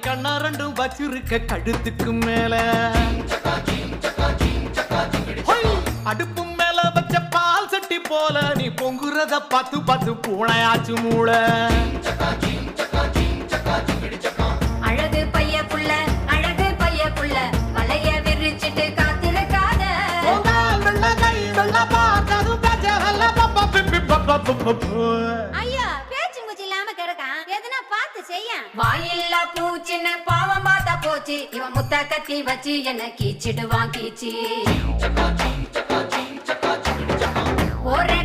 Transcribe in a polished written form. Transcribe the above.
கண்ணா ரெண்டும் வச்சிருக்க கழுத்துக்கு மேல அடுப்பு மேல வச்ச பால் சட்டி போல நீ பொங்குறத பார்த்து பார்த்து பூனையாச்சு மூளை அழகு பைய புள்ள அழகு பைய புள்ள மலைய விரிச்சிட்டு காத்திருக்காத ஐயா பேச்சுங்குச்சி இல்லாம கிடக்கான் எதுனா பார்த்து செய்ய வாயில்லா பூச்சின்னு பாவம் பார்த்தா போச்சு இவன் முத்த கத்தி வச்சு என்ன கீச்சிடுவான் கீச்சி ஒரே